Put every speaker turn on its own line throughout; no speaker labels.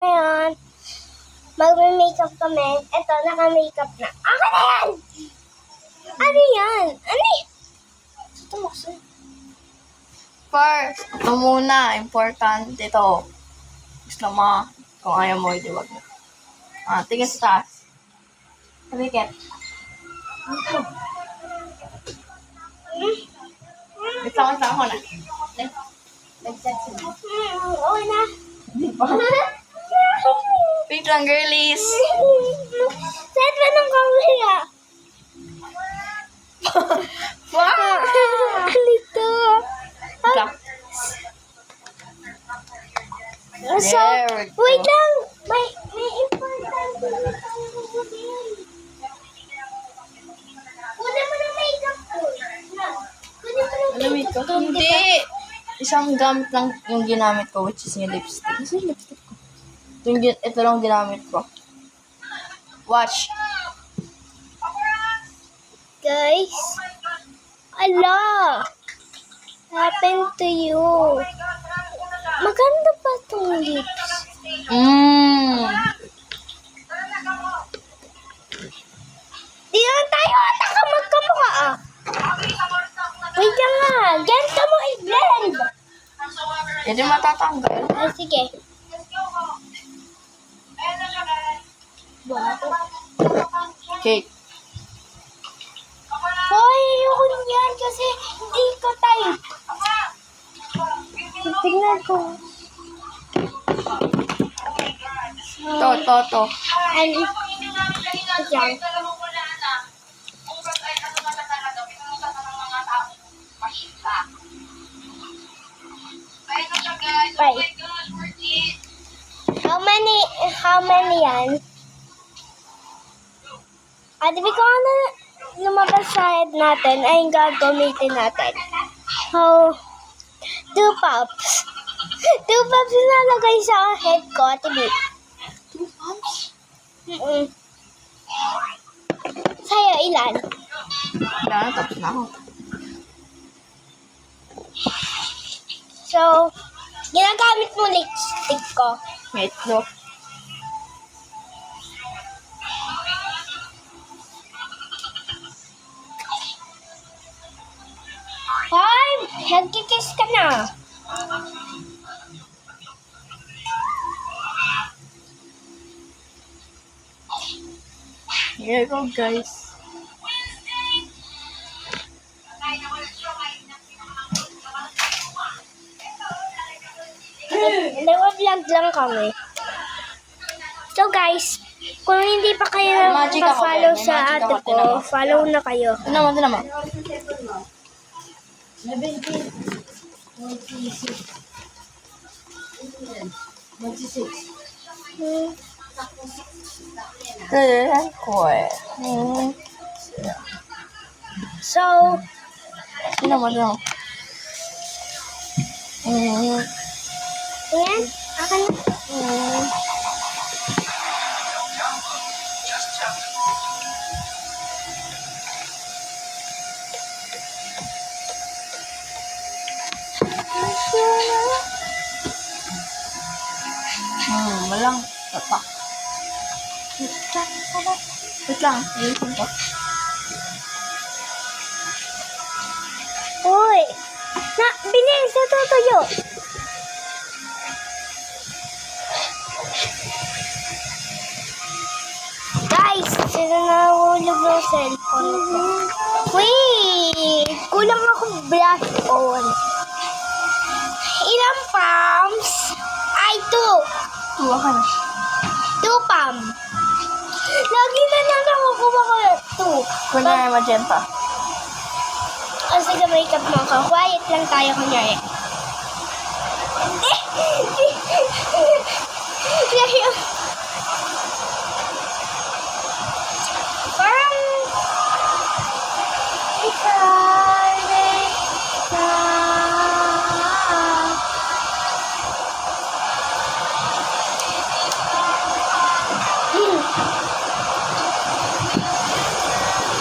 Ngayon, magme-makeup kami. Ito, naka-makeup na. Ako na yan! Ano yan? Ano y- Ito mo kasi.
First, ito muna. Important ito. Gusto mo. Kung ayaw mo, di wag mo. Tingin sa taas. Sabikit. Wait lang ako na.
Okay na.
Wait lang, girlies.
Saan ba ng camera?
Wow!
Alito.
Wait lang.
So,
There we go.
wait lang. May important na tayo sasabihin. Kunin mo na makeup ko. Na. Kunin mo na
Alamig ko? Hindi. Isang gamit lang yung ginamit ko, which is yung lipstick. Kasi yung lipstick ko. Ito lang ginamit ko. Watch.
Guys. Ala. Happened to you. Maganda pa itong lips. Di naman tayo ata magkamukha ah. Wait lang nga. Ganito mo i-blend.
Hindi matatanggal.
Sige.
Cake.
Hoy, ayoko niyan kasi hindi ko type. Tignan ko.
To.
Ano? Diyan. Bye. How many yan? At bigla na lumabas sa head natin ay yung gagamitin natin. So, 2 pops. 2 pops na nalagay sa head ko, Ate B.
2 pumps?
Sa'yo, ilan?
Wala na, tapos na ako.
So, ginagamit mo lipstick ko.
Wait, look.
Hoy! Nagkikiss ka na.
Here you go, guys.
Nag-vlog lang kami. So guys, kung hindi pa kayo
Magic ako,
pa-follow
may
sa
magic
ate
ako,
ko,
tinama.
follow na kayo.
Ito naman.
So,
Ito naman.
ayan, akin na.
Malang. Tatak. Wait lang. Ayusin ko.
Uy! Bilis! Natutuyo! Guys! Sino nahulog ng cellphone ko? Wait! Kulang ako brush on. Ilang pumps? Ay, 2.
Tuwa ka na.
2 pump. Lagi na lang ako kumakuha 2.
Kunyari magenta.
O sige, makeup mo ako. Quiet lang tayo kunyari. Parang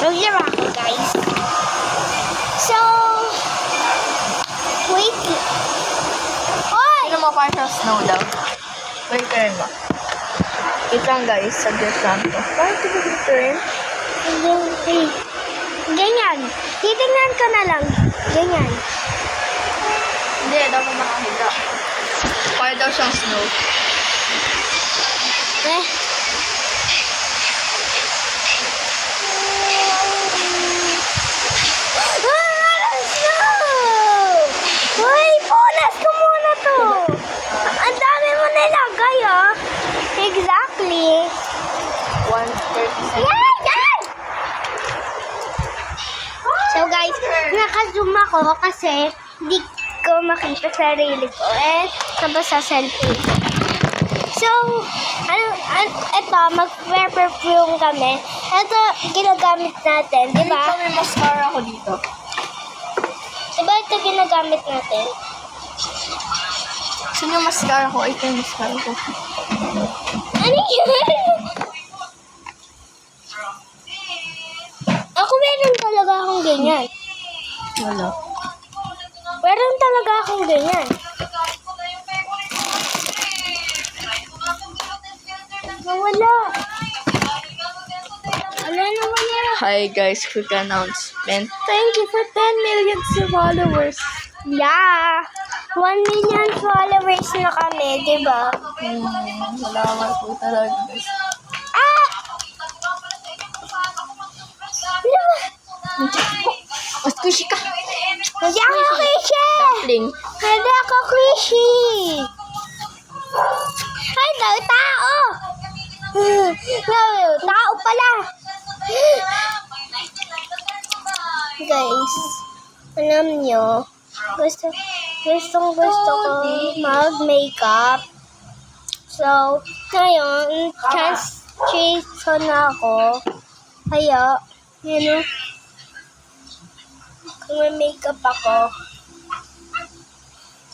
Maglaro ako, guys. So, wait. Oy!
Sino mo pa siya snow daw? May turn mo. Wait lang guys, suggest lang to. Paano ito mag-turn?
Ganyan. Titingnan ko na lang. Ganyan.
Hindi, daw ko makakita. Kaya daw siyang snow.
Eh. Uy, punas ko muna to. Ang dami mo nilagay, oh. Exactly.
136.
Yan, yan! So guys, naka-zoom ako kasi di ko makita sarili ko. Tapos sa cellphone. So, ito, mag-perfume kami. Ito, ginagamit natin, di
Hindi
ba?
may mascara ko dito.
Di ba ito ginagamit natin?
Saan yung mascara ko? Ito yung mascara ko.
Ano yun? Ako meron talaga akong ganyan.
Wala.
Meron talaga akong ganyan. Nawala. Wala na wala.
Hi guys, quick announcement. Thank you for 10 million followers.
Yeah. 1 million followers na kami, di ba?
Salamat po talaga guys.
Ah! Ano ba?
Mas kushy ka.
Hindi ako Krishy!
Dumpling.
Hindi ako Krishy! Ay, tao! Tao pala! Guys, alam nyo, gustong gusto ko mag-makeup. So, ngayon, chance na ako. Kaya, yun o, kung may makeup ako,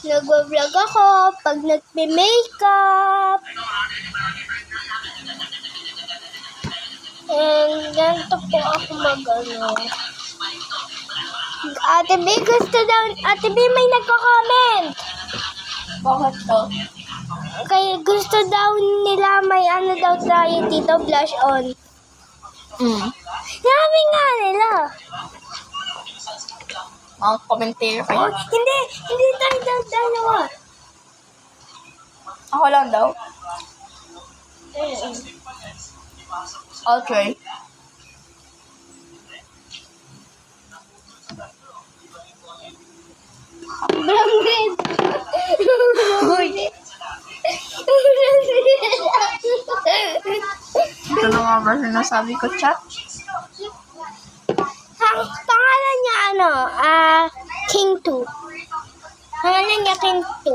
nagwa-vlog ako pag nagme-makeup. And ganito po ako mag-ano. Ate B, Ate B, may nagko-comment.
Bakit to?
Kaya gusto daw nila may ano daw tayo dito, blush on. Sabi nga nila.
Mga commentator
Oh,
kayo.
hindi tayo dalawa.
Ako lang daw. Okay.
Branded.
Ito na nga ba sinasabi ko, chat?
Ang pangalan niya ano? King 2. Pangalan niya King 2.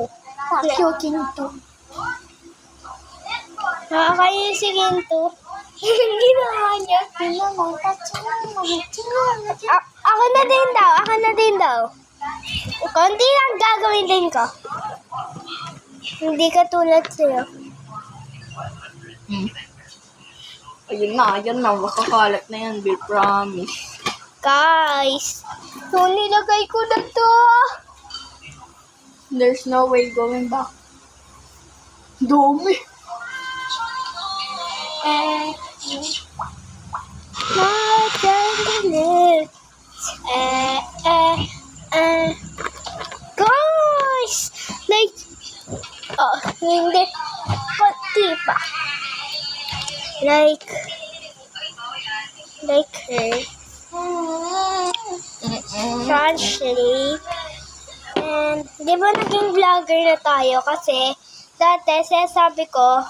Fuck you, King 2.
Kayo si King 2. Ginawa niya. Ako na din daw. Konti lang gagawin din ko. Hindi ka tulad sa'yo.
Ayun na. Makakalat na yan, babe. Promise.
Guys, nilagay ko na to.
There's no way going back. Dumi.
Guys, like, hindi, pati pa. Like her. Translate. And, di ba naging vlogger na tayo? Kasi, dati, sabi ko,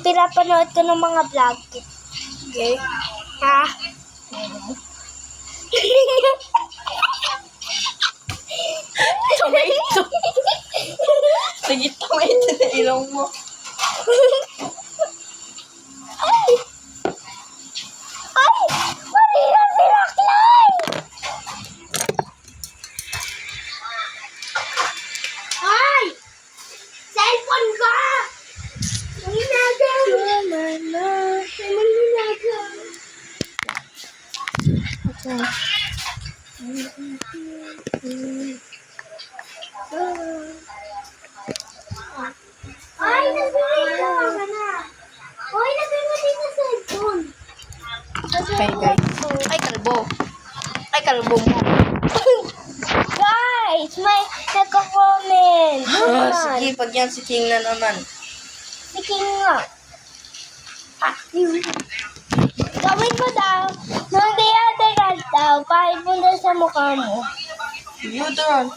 pinapanood ko ng mga vlogger. Ha?
Tomato. Sige, tomato na ilong mo.
Ay! Mali na si Raklay! Ay! Cellphone ka! Ang ginagawa! Ang ginagawa! Ay,
Hi guys. Ay, kalbo. Ay, kalbo mo.
Guys, may nagko-comment.
Sige, pag yan si King na naman.
Sige nga. Gawin mo daw. Nung deodorant daw, paibunda sa mukha mo.
Deodorant.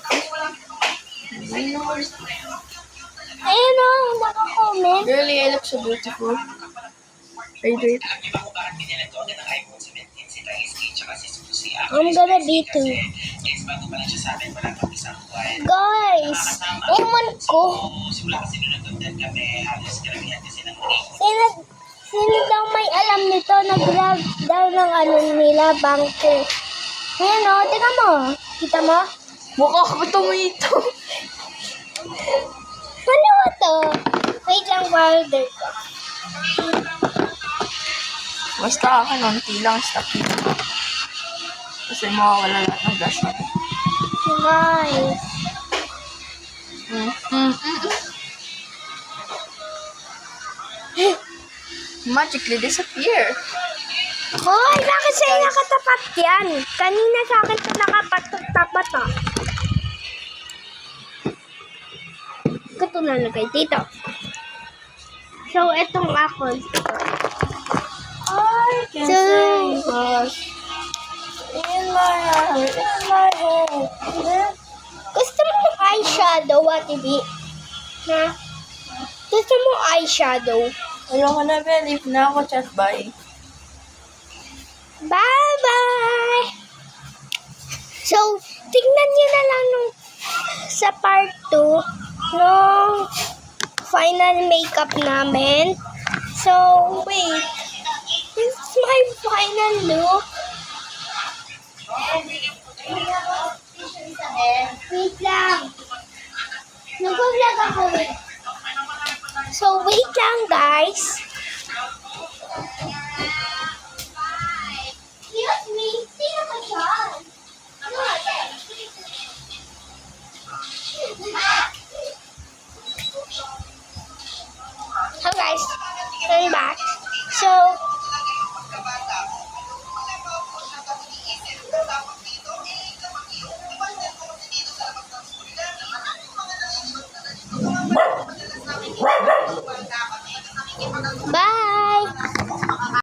Ayun o, naka-comment.
Really, I look so beautiful. Hydrate.
I'm gonna be too. Guys, ewan ko. Sino daw may alam nito? Nag-grab daw ng ano nila, bangko. Ayan o, tingnan mo. Kita mo?
Mukha ko tomato.
Ano ba to? Wait lang, powder ko.
Basta akin, unti lang stop nito. Kasi mawawala lahat ng gas.
Nice.
Magically disappear.
Hoy, bakit sa'yo nakatapat yan? Kanina sa akin ito nakatapat ah. Ito nalagay dito. So, itong ako.
I can
So,
say us in my heart, in my head.
gusto mo eyeshadow, Ate B? Ha? Gusto mo eyeshadow?
Ayoko na, believe na ako, chat, bye.
Bye-bye! So, tingnan nyo na lang nung sa part 2 nung final makeup namin. So, wait. This is my final look. Wait lang. Nag-vlog ako, wait. So, wait lang, guys. Excuse me, sino ka siya?